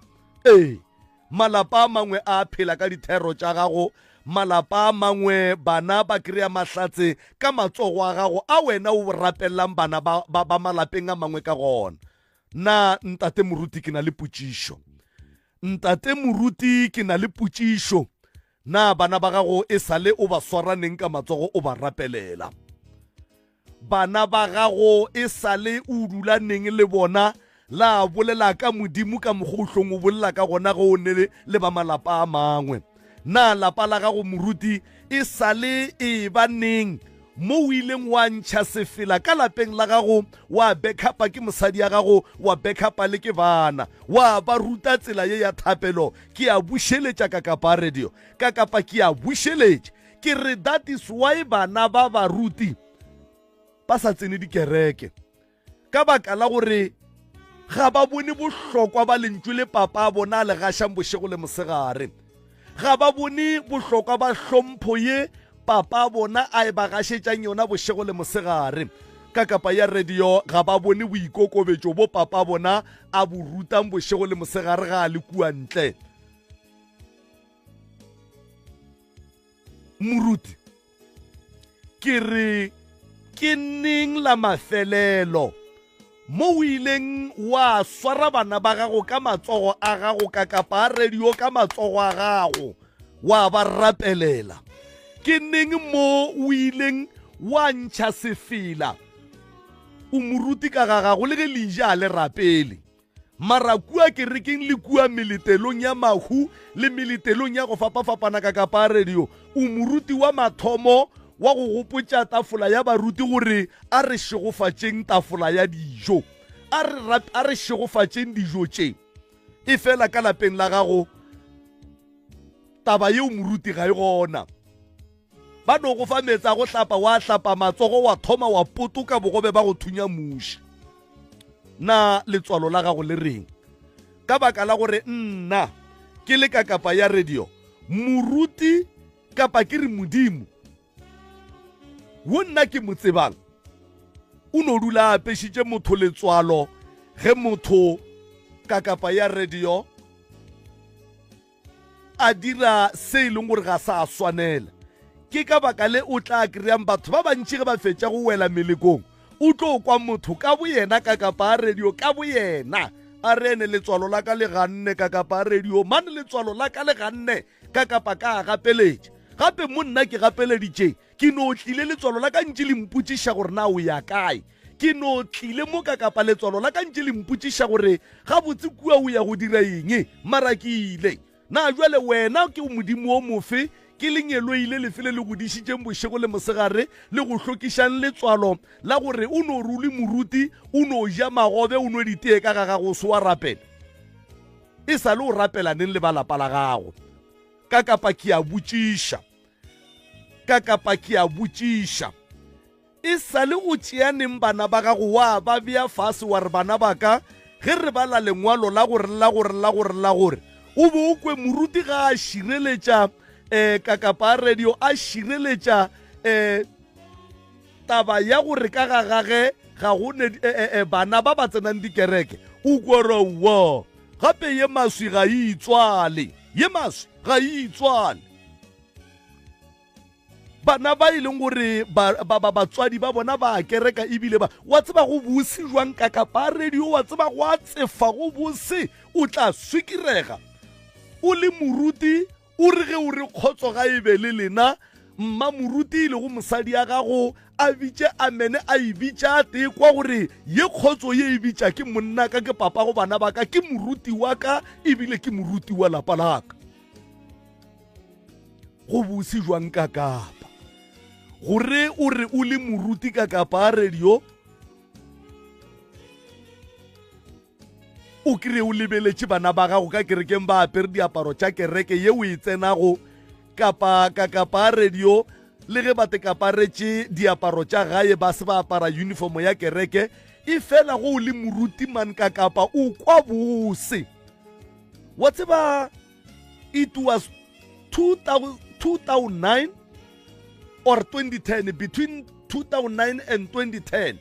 malapa a mangwe a phela ka dithero tša gago, malapa a mangwe bana ba kry-a mahlatse ka matsogo a gago a wena o rapellang bana ba malapeng a mangwe ka gona. Na ntate moruti ke na le potšišo, ntate moruti ke na le potšišo, na bana ba gago e sale o ba swaraneng ka matsogo o ba rapelela? Bana ba gago e sale o dulaneng le bona la bolela ka modimo ka mogohlong o bolela ka gona go ne le ba malapa a mangwe? Na lapa la gago moruti e sale e ba neng mo o ileng wa ntšha sefela ka lapeng la gago, wa backapa ke mosadi ya gago, wa backapa le ke bana, wa ba ruta tsela ye ya thapelo? Ke a bušeletša ka kapa radio, ka kapa ke a bušeletša ke re that is why bana ba baruti ba sa tsene dikereke, ka baka la gore ga ba bone bohlokwa ba lentšu le papa a bona le gašang bošego le mosegare, ga ba bone bohlokwa ba hlompho ye papa bona a e ba gašetšang yona bošego le mosegare. Ka kapa ya radio ga ba bone boikokobetšo bo papa bona a bo rutang bošego le mosegare ga a le kua ntle. Moruti ke re ke neng la mafelelo mo o ileng wa swara bana ba gago ka matsogo a gago, ka kapa a radio ka matsogo a gago wa ba rapelela? Ke neng mo o ileng wa ntšha sefela o moruti ka ga gago le ge le ja le rapele, mara kua kerekeng le kua meletelong ya mahu le meletelong ya go fapafapana ka kapa a radio o moruti wa mathomo wa go gopotša tafola ya baruti gore a re šegofatšeng tafola ya dijo, a re šegofatšeng dijo tše. E fela ka lapeng la gago taba yeo moruti ga e gona. Ba no go fa metsa go hlapa, wa hlapa matsogo, wa thoma wa potoka bogobe ba go thunya muši. Na letswalo la gago le reng? Ka baka la gore nna ke le ka kapa ya radio moruti kapa ke re modimo wo nna ke mo tsebang o no dula a pešitše motho letswalo ge motho ka kapa ya radio a dira se e leng gore ga sa swanela. Ke ka baka le o tla kry-ang batho ba bantši ge ba fetša go wela melekong o tlo kwa motho ka boyena ka kapa a radio ka boyena a rene letswalo la ka le ganne ka kapa a radio, mane letswalo la ka le ganne ka kapa ka gapeletše. Gape mo nna ke gapeleditše ke no tlile letswalo la ka ntše le mpotšiša gore na o ya kae, ke no tlile mo ka kapa letswalo la ka ntše le mpotšiša gore ga botse kua o ya go dira eng, mara ke ile. Na jwale wena ke modimo o mofe ke lenyeloile lefele le godišitšeng bošego le mosegare le go hlokišang letswalo la gore o no rule moruti o no ja magobe o no ditee ka ga gago se wa rapela? E sa le o rapelaneng le balapa la gago? Ka kapa ke a botšiša, ka kapa ke a botšiša e sa le o tšeaneng bana ba gago wa ba bea fase wa re bana ba ka ge re bala lengwalo la gore o bo o kwe moruti ga a šireletša ka kapa radio a šireletša taba ya gore ka ga gage ga go ne bana ba ba tsenang dikereke o kwara wa gape ye maswi ga e itswale, ye maswi ga e itswale. Bana ba e leng gore batswadi ba bona ba kereka ebile ba wa tseba go bose jwang ka kapa radio, wa tseba go a tsefa go bose o tla swikirega o le moruti o re ge o re kgotso ga e be le lena mma moruti le go mosadi ya gago a bitše amene a e bitša tee kwa gore ye kgotso ye e bitša ke monna ka ke papa go bana ba ka ke moruti wa ka ebile ke moruti wa lapa la ka. Go bose jwang ka kapa gore o re o le moruti ka kapa radio o kry o lebeletše bana ba gago ka kerekeng ba apere diaparo tša kereke ye o e tsenago kapa ka kapa radio le ge ba te kaparetše diaparo tša gae ba se ba apara uniform ya kereke e fela go o le moruti man ka kapa o kwa bose. Wa tseba it was 2009 or 2010, between 2009 and 2010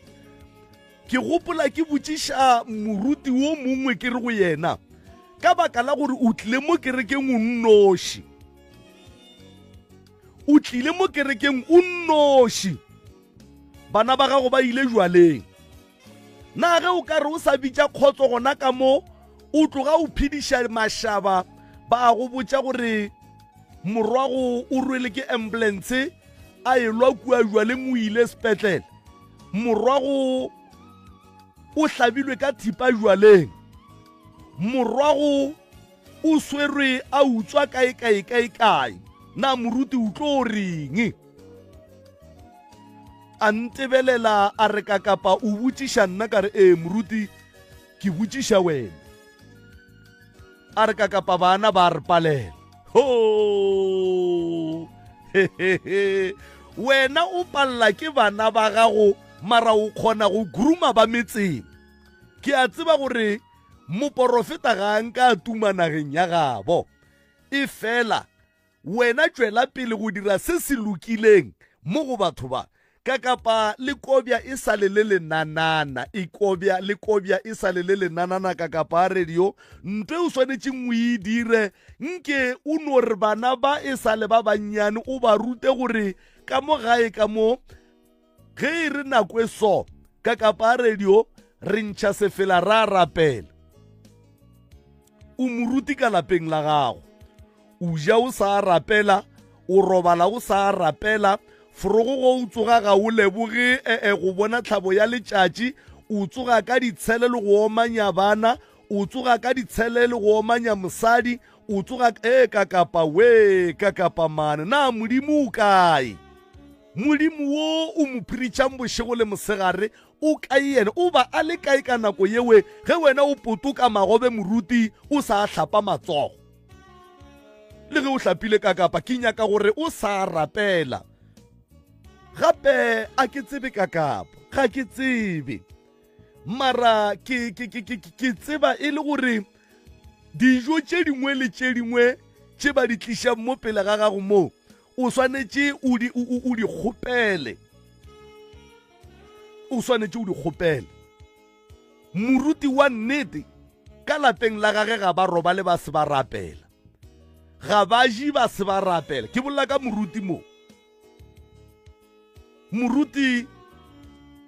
ke gopola ke botšiša moruti wo mongwe ke re go yena ka baka la gore o tlile mo kerekeng o nnoši, o tlile mo kerekeng o nnoši, bana ba gago ba ile jwaleng. Na ge o ka re o sa bitša kgotso gona ka mo, o tloga o phediša mašaba, ba go botša gore morwago o rwele ke ambulance a elwa kua jwaleng o ile sepetlele, morwago o hlabilwe ka thipa jwaleng, morwago o swerwe a utswa kae, na moruti o tlo reng? A ntebelela a re ka kapa o botšiša nna ka re moruti ke botšiša wena. A re ka kapa bana ba re palela. Ho wena o palla ke bana ba gago mara o kgona go gruma ba metseng. Ke a tseba gore moporofeta ga nka tumanageng ya gabo, e fela wena tšwela pele go dira se se lokileng mo go batho ba, ka kapa le kobja e sa le lenanana, le kobja e sa le lenanana ka kapa radio ntle o swanetšeng o e dire nke o no re bana ba e sa le ba bannyane o ba rute gore ka mo gae ka mo ge e re nako e so ka kapa radio re ntšha sefela ra rapela. O moruti ka lapeng la gago, o ja o sa rapela, o robala o sa rapela, forogo go o tsoga ga o leboge go bona tlhabo ya letšatši, o tsoga ka ditshele le go omanya bana, o tsoga ka ditshele le go omanya mosadi, o tsoga ka kapa ka kapa mane. Na modimo o kae? Modimo wo o mo preachang bošego le mosegare o kae yena? O ba a le kae ka nako yewe ge wena o potoka magobe moruti o sa hlapa matsogo? Le ge o hlapile ka kapa ke nyaka gore o sa rapela. Gape a ke tsebe ka kapa, ga ke tsebe, mara ke tseba e le gore dijo tše dingwe le tše dingwe tše ba di tlišang mo pele ga gago mo, o swanetše o di kgopele, o swanetše o di kgopele. Moruti wa nnete ka lapeng la gage ga ba robale ba se ba rapela, ga ba je ba se ba rapela. Ke bolela ka moruti mo. Moruti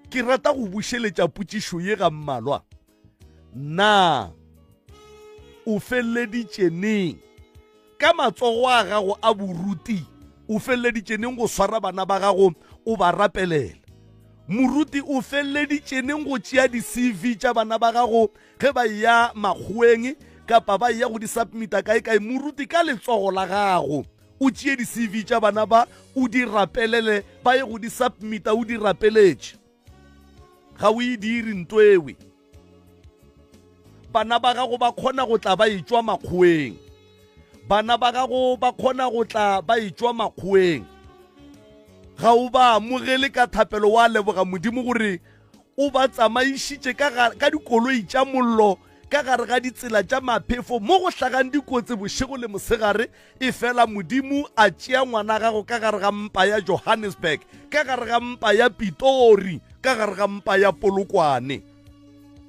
ke rata go bušeletša potšišo ye ga mmalwa. Na o felleditše neng ka matsogo a gago a boruti? O felleditše neng go swara bana ba gago o ba rapelela? Moruti o felleditše neng go tšea di-CV tša bana ba gago ge ba ya makgoweng kapa ba ya go di-submita kae? Moruti ka letsogo la gago o tšee di-CV tša bana ba o di rapelele, ba ye go di-submita o di rapeletše. Ga o e dire ntwewe, bana ba gago ba kgona go tla ba etswa makgoweng, bana ba gago ba kgona go tla ba etswa makgoweng. Ga o ba amogele ka thapelo wa leboga modimo gore o ba tsamaišitše ka dikoloi tša mollo ka gare ga ditsela tša maphefo mo go hlagang dikotsi bošego le mosegare, e fela modimo a tšea ngwana gago ka gare ga mpa ya Johannesburg, ka gare ga mpa ya Pitori, ka gare ga mpa ya Polokwane,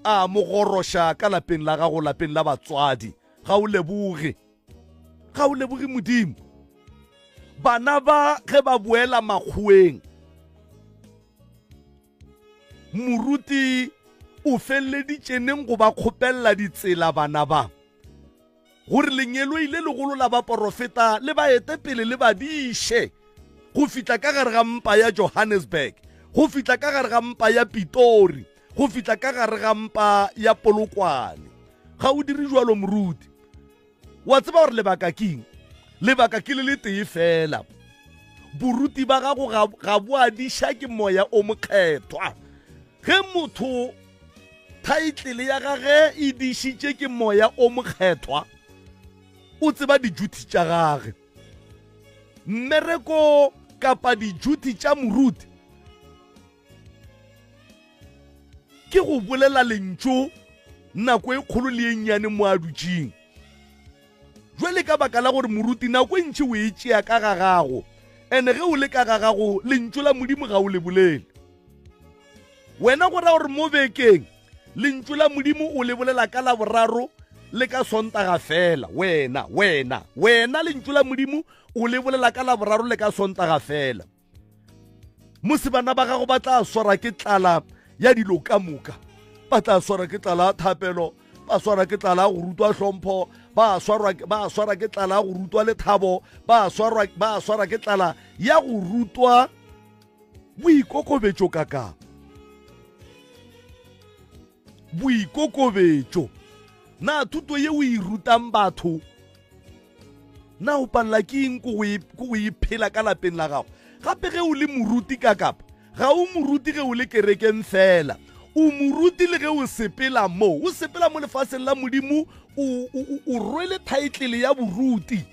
a mo goroša ka lapeng la gago, lapeng la batswadi. Ga o leboge, ga o leboge modimo. Bana ba ge ba boela makgoweng, moruti o felleditše neng go ba kgopella ditsela bana ba gore lenyelo ile legolo la ba porofeta le ba etepele le ba diše go fitla ka gare ga mpa ya Johannesburg, go fitla ka gare ga mpa ya Pitori, go fitla ka gare ga mpa ya Polokwane. Ga o dire jwalo moruti, wa tseba gore lebaka keng? Lebaka ke le tee fela, boruti ba gago ga bo a diša ke moya o mokgethwa. Ge motho title ya gage e dišitše ke moya o mokgethwa, o tseba di-duty tša gage, mmereko kapa di-duty tša moruti ke go bolela lentšo nako e kgolo le e nnyane mo a dutšeng. Jwale ka baka la gore moruti nako e ntši o e tšea ka ga gago, ene ge o le ka ga gago lentšo la modimo ga o le bolele. Wena go ra gore mo bekeng lentšo la modimo o le bolela ka la boraro, le ka Sontaga fela wena lentšu la Modimo o le bolela ka Laboraro le ka Sontaga fela. Mose bana ba gago ba tla swara ke tlala ya dilo ka moka, ba tla swara ke tlala thapelo, ba swara ke tlala go rutwa hlompho, ba swara ke tlala go rutwa lethabo, ba swara ke tlala ya go rutwa boikokobetšo kaka boikokobetšo. Na thuto ye o e rutang batho na o palela ke eng ko go iphela ka lapeng la gago? Gape ge o le moruti kakapa ga o moruti ge o le kerekeng fela, o moruti le ge o sepela mo lefatsheng la Modimo, o rwele title ya boruti,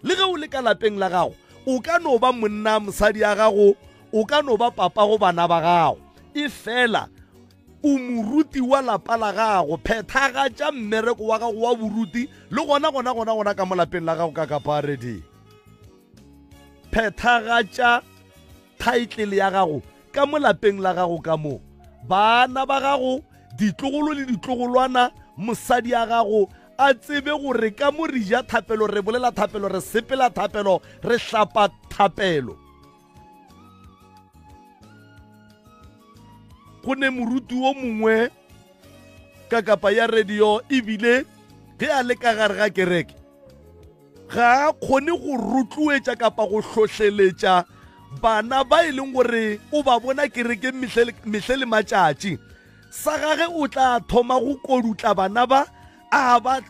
le ge o le ka lapeng la gago o ka no ba monna mosadi ya gago, o ka no ba papa go bana ba gago, e fela o moruti wa lapa la gago. Phethagatša mmereko wa gago wa boruti le gona ka mo lapeng la gago ka kaparedi. Phethagatša title ya gago ka mo lapeng la gago ka mo. Bana ba gago, ditlogolo le ditlogolwana, mosadi ya gago a tsebe gore ka mo re ja thapelo, re bolela thapelo, re sepela thapelo, re hlapa thapelo. Go ne moruti o mongwe ka kapa ya radio, ebile ge a le ka gare ga kereke ga a kgone go rotloetša kapa go hlohleletša bana ba e leng gore o ba bona kereke mehle le matšatši. Sa gage o tla thoma go kodutla bana ba, a ba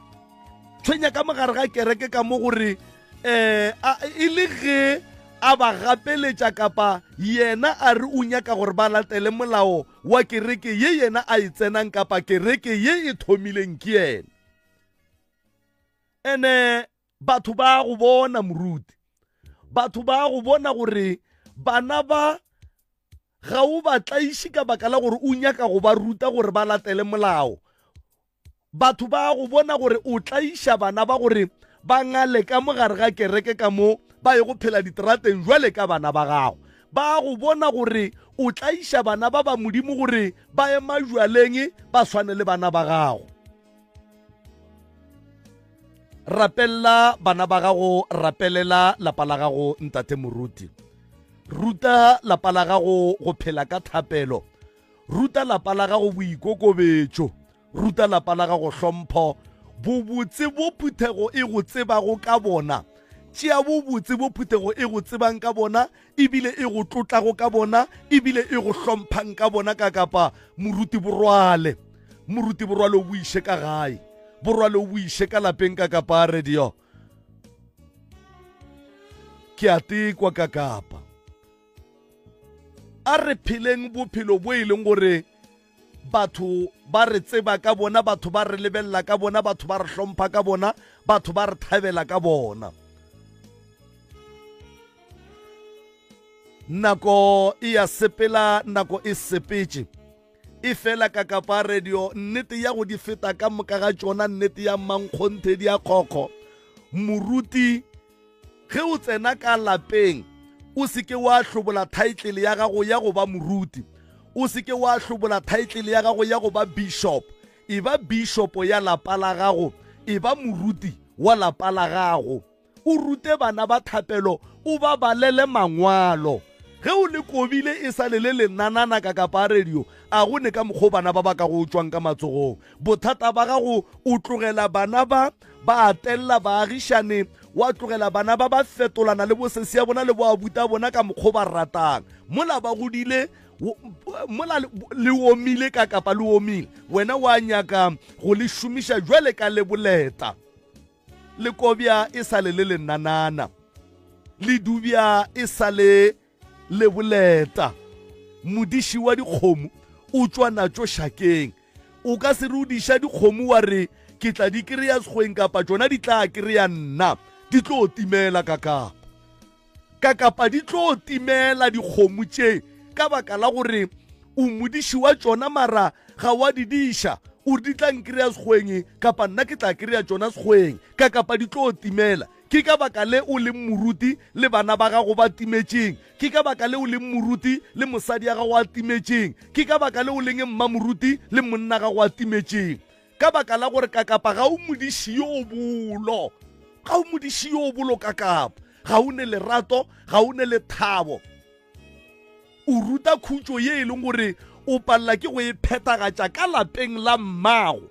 tshwenya ka mogare ga kereke ka mo gore e le ge a ba gapeletša kapa yena a re o nyaka gore ba latele molao wa kereke ye yena a e tsenang kapa kereke ye e thomileng ke yena. Ene batho ba go bona moruti, batho ba go bona gore bana ba ga o ba tlaiše ka baka la gore o nyaka go ba ruta gore ba latele molao. Batho ba go bona gore o tlaiša bana ba gore ba ngale ka mogare ga kereke ka mo, ba ye go phela diterateng jwale ka bana ba gago. Ba go bona gore o tlaiša bana ba ba Modimo gore ba ye majwaleng ba swane le bana ba gago. Rapella bana ba gago, rapelela lapa la gago ntate moruti. Ruta lapa la gago go phela ka thapelo, ruta lapa la gago boikokobetšo, ruta lapa la gago hlompho, bobotse bo phuthego e go tsebago ka bona, tšea bobotse bo phuthego e go tsebang ka bona, ebile e go tlotlago ka bona, ebile e go hlomphang ka bona ka kapa moruti borwale o boiše ka gae, borwale o boiše ka lapeng ka kapa radio. Ke a tekwa ka kapa a re pheleng bophelo bo e leng gore batho ba re tseba ka bona, batho ba re lebelela ka bona, batho ba re hlompha ka bona, batho ba re thabela ka bona. Nako e ya sepela, nako e sepetše, e fela ka kapa radio. Nnete ya go di feta ka moka ga tšona, nnete ya mankgonthe di a kgokgo. Moruti ge o tsena ka lapeng, o seke wa hlobola title ya gago ya go ba moruti, o seke wa hlobola title ya gago ya go ba bishop. E ba bishop ya lapa la gago, e ba moruti wa lapa la gago. O rute bana ba thapelo, o ba balele mangwalo. Ge o le kobile e sa le lenanana ka kapa radio, a go ne ka mokgwa bana ba ba ka go tšwang ka matsogong. Bothata ba gago o tlogela bana ba atella baagišane, wa tlogela bana ba fetolana le bosesi ya bona le bo abuta bona ka mokgwa ba ratang. Mola ba godile, mola le omile ka kapa le omile, wena wa nyaka go le šomiša jwale ka le boleta. Le kobia e sa le lenanana, le dubia e sa le boleta. Modiši wa dikgomo o tšwa natšo šakeng, o ka se re o diša dikgomo wa re ke tla di kry-a sekgweng kapa tšona di tla kry-a nna, di tlo timela ka kapa di tlo timela dikgomo tše ka baka la gore o modiši wa tšona, mara ga wa di diša, o di tla nkry-a sekgweng kapa nna ke tla kry-a tsona sekgweng kapa di tlo timela ke ka baka le o leng moruti le bana ba gago ba timetseng ke ka baka le o leng moruti le mosadi ya gago a timetseng ke ka baka le o leng mma moruti le monna gago a timetseng ka baka la gore kapa ga o modisiyo bolo ga o modisiyo bolo kapa ga o ne lerato ga o ne lethabo o ruta khutso ye e leng gore o palla ke go e phetagatša ka lapeng la mmago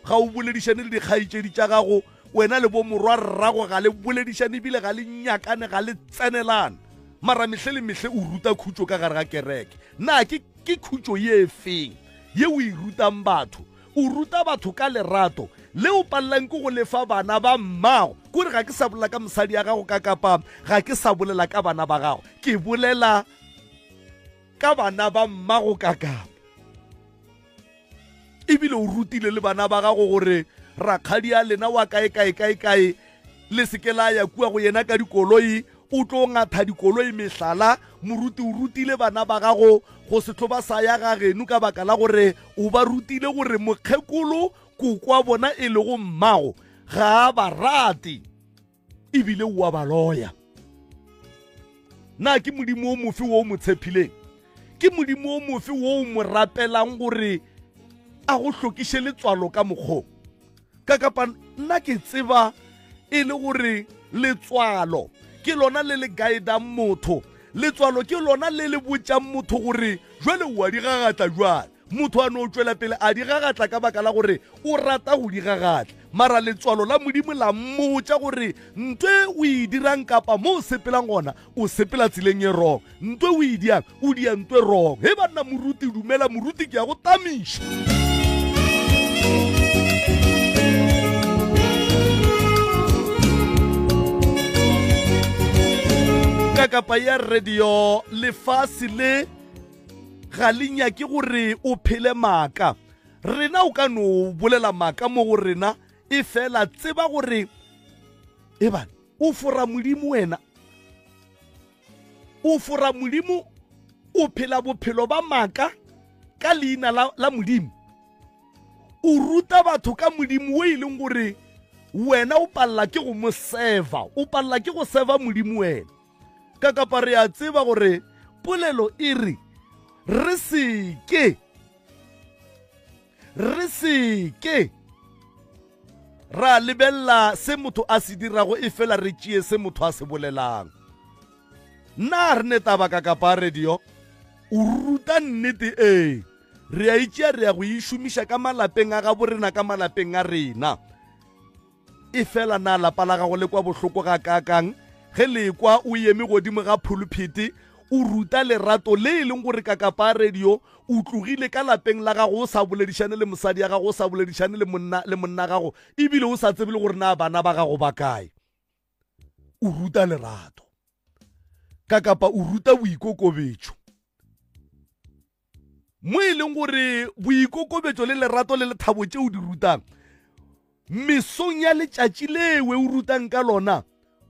ga o boledišane le dikgaitšedi tša gago wena le bo morwa rrago ga le boledišane ebile ga le nyakane ga le tsenelane mara mehle le mehle o ruta khutso ka gare ga kereke na ke khutso ye feng ye o e rutang batho o ruta batho ka lerato le o pallang ke go lefa bana ba mmago kore ga ke sa bolela ka mosadi ya gago kapa ga ke sa bolela ka bana ba gago ke bolela ka bana ba mmago kapa ebile o rutile le bana ba gago gore rakgadi a lena wa kae le seke la ya kua go yena ka dikoloi o tlo ngatha dikoloi mehlala moruti o rutile bana ba gago go se tlo ba sa ya ga genu ka baka la gore o ba rutile gore mokgekolo kokwa bona e le go mmago ga ba rati ebile wa ba loya na ke modimo o mofe wo mo tshepileng ke modimo o mofe wo mo rapelang gore a go hlokiše letswalo ka mokgo kapa nna ke tseba e le gore letswalo ke lona le le guidang motho letswalo ke lona le le botšang motho gore jwale o a di gagatla jwale motho a no tswela pele a di gagatla ka baka la gore o rata go di gagatla mara letswalo la modimo la mmotša gore ntwe o e dirang kapa mo o sepelang gona o sepela tseleng e wrong ntwe o e diang o dia ntwe wrong he banna moruti dumela moruti ke ya go tamiša kapa ya radio lefase le ga le nyake gore o phele maaka rena o ka no bolela maaka mo go rena e fela tseba gore e bana o fora modimo wena o fora modimo o phela bophelo ba maaka ka leina la modimo o ruta batho ka modimo o e leng gore wena o palla ke go mo seva o palla ke go seva modimo wena kapa re a tseba gore polelo e re seke ra lebella se motho a se dirago e fela re tšee se motho a se bolelang nna re ne taba kapa radio o ruta nnete re a itšea re ya go išomiša ka malapeng a ga borena ka malapeng a rena e fela na lapa la gago le kwa bohloko ga kakang ge le kwa o eme godimo ga pulpiti o ruta lerato le e leng gore kapa radio o tlogile ka lapeng la gago o sa boledišane le mosadi ya gago o sa boledišane le monna gago ebile o sa tsebe le gore na bana ba gago ba kae o ruta lerato kapa o ruta boikokobetšo mo e leng gore boikokobetšo le lerato le lethabo tše o di rutang mesong ya letšatši lewe o rutang ka lona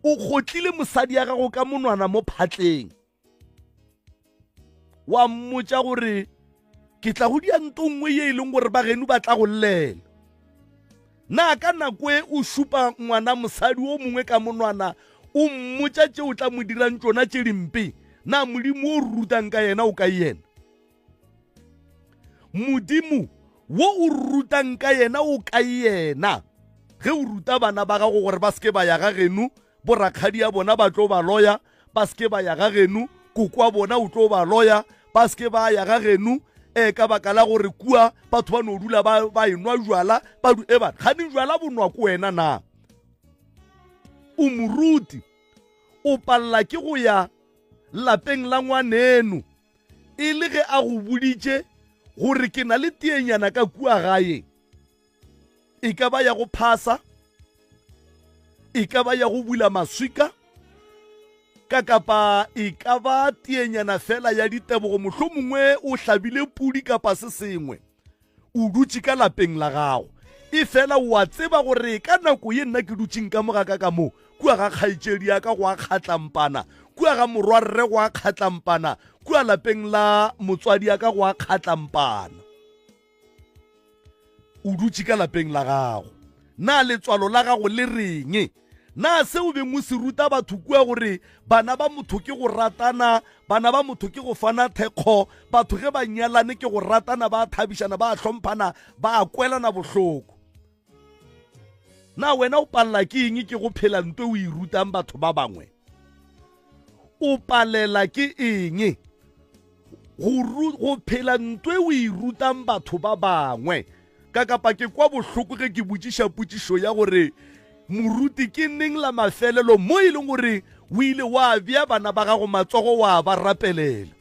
o kgotlile mosadi ya gago ka monwana mo phatleng wa mmotša gore ke tla go dia ntongwe ye e leng gore ba geno ba tla go llela na ka nako e o šupa ngwana mosadi o mongwe ka monwana o mmotša tše o tla mo dirang tšona tše dimpe na modimo o rutang ka yena o ka yena modimo wo o rutang ka yena o ka yena ge o ruta bana ba gago gore ba seke ba ya ga genu borakgadi ya bona ba tlo ba loya ba seke ba ya ga genu kokwa bona o tlo ba loya ba seke ba ya ga genu ka baka la gore kua batho ba no dula ba enwa jwala ba du eba gane jwala bonwa ko wena na o moruti o palla ke go ya lapeng la ngwaneno e le ge a go boditše gore ke na le tienyana ka kua gae e ka ba ya go phasa e ka ba ya go bula maswika kapa e ka ba tienyana fela ya ditebogo mohlomongwe o hlabile pudi kapa se sengwe o dutše ka lapeng la gago e fela wa tseba gore ka nako ye nna ke dutšeng ka mogaka ka moo kua ga kgaitšedi ya ka go a kgatlampana kua ga morwarre go a kgatlampana kua lapeng la motswadi ya ka go a kgatlampana o dutse ka lapeng la gago, na letswalo la gago le reng? Na seo beng o se ruta batho kua gore bana ba motho ke go ratana, bana ba motho ke go fana thekgo, batho ge ba nyalane ke go ratana, ba thabišana, ba hlomphana, ba kwelana bohloko. Na wena o palela ke eng ke go phela ntwe o irutang batho ba bangwe? O palela ke eng go phela ntwe o irutang batho ba bangwe? Ka kapa ke kwa bohloko ge ke botšiša potšišo ya gore moruti ke neng la mafelelo mo e leng gore o ile wa bea bana ba gago matsogo wa ba rapelela.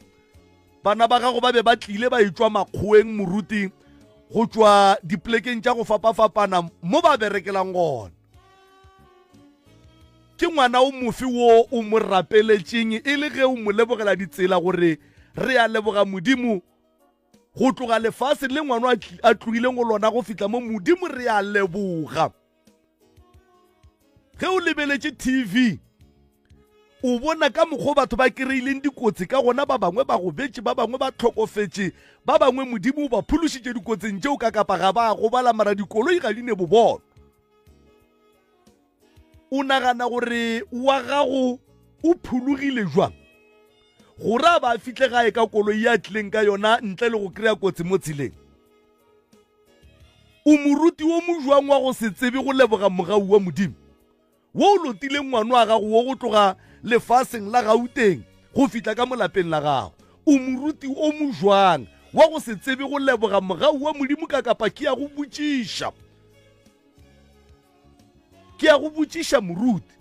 Bana ba gago ba be ba tlile ba etswa makgoeng moruti go tswa diplekeng tša go fapafapana mo ba berekelang gona. Ke ngwana o mofe wo o mo rapeletšeng e le ge o mo lebogela ditsela gore re a leboga Modimo go tloga lefase le ngwana a tlogileng go lona go fitla mo Modimo re a leboga. Ge o lebeletše TV o bona ka mokgwa batho ba kereileng dikotsi ka gona, ba bangwe ba go betše, ba bangwe ba tlhokofetše, ba bangwe Modimo ba phološitše dikotsing tšeo ka kapa ga ba go bala, mara dikoloi ga di ne bobona. O nagana gore wa gago o phologile jwang gore a ba fihle gae ka koloi ya tlileng ka yona ntle le go kry-a kotsi mo tseleng? O moruti wo mo jwang wa go se tsebe go leboga mogau wa Modimo wo o lotileng ngwana wa gago wo go tloga lefaseng la Gauteng go fitla ka mo lapeng la gago? O moruti o mo jwang wa go se tsebe go leboga mogau wa Modimo? Ka kapa ke ya go botšiša, ke ya go botšiša moruti,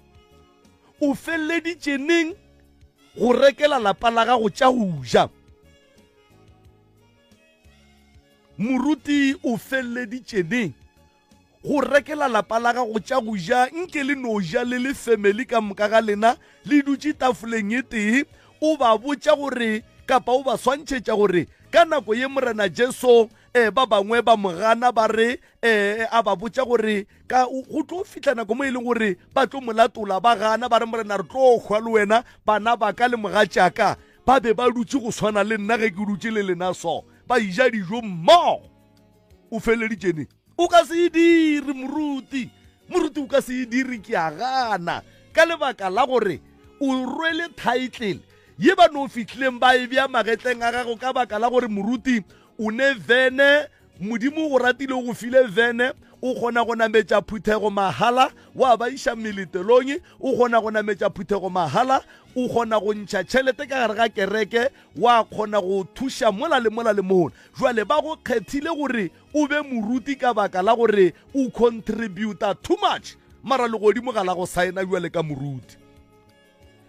o felleditše neng go rekela lapa la gago tša go ja? Moruti o felleditše neng go rekela lapa la gago tša go ja, nke le no ja le le family ka moka ga lena le dutše tafoleng e tee, o ba botša gore kapa o ba swantšhetša gore ka nako ye Morena Jesu ba bangwe ba mogana ba re a ba botša gore ka go tlo fitla nako mo e leng gore ba tlo molatola, ba gana ba re Morena re tlo hwa le wena, bana ba ka le mogatšaka ba be ba dutše go swana le nna ge ke dutše le lena so, ba ija dijo mmogo. O feleditšene? O ka se e dire moruti o ka se e dire, ke a gana ka lebaka la gore o rwele title ye ba no fitlhileng ba e bea magetleng a gago ka baka la gore moruti o ne vene, Modimo go ratile go file vene, o kgona go nametša phuthego mahala, wa ba iša meletelong, o kgona go nametša phuthego mahala, o kgona go ntšha tšhelete ka gare ga kereke, wa kgona go thuša mola le mola le mola. Jwale ba go kgethile gore o be moruti ka baka la gore o contributa too much, mara legodimo ga la go saena jwale ka moruti.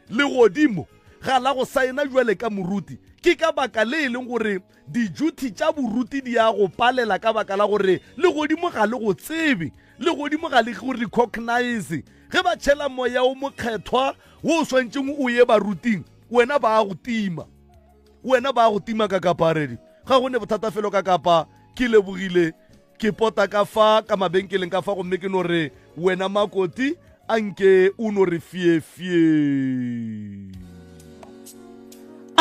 Legodimo ga la go saena jwale ka moruti ke ka baka le leng gore di-duty tša boruti di ya go palela ka baka la gore legodimo ga le go tsebe, legodimo ga le go recognize. Ge ba tšhela moya o mokgethwa wo o swantšeng o ye baruting, wena ba go tima, wena ba go tima ka kapa redi. Ga go ne bothata felo ka kapa ke lebogile ke pota ka fa ka mabenkeleng ka fa gomme ke no re wena Makoti anke o no re fie.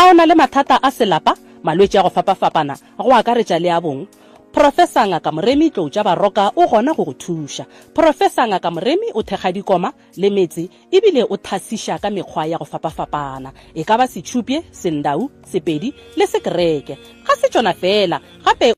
A o na le mathata a selapa, malwetši a go fapafapana go akaretša le a bong, Profesa Ngaka Moremi Tloutšabaroka o gona go go thuša. Profesa Ngaka Moremi o thekga dikoma le metse ebile o thasiša ka mekgwa ya go fapafapana, e ka ba setšhupje, sendau, sepedi le sekereke. Ga se tšona fela gape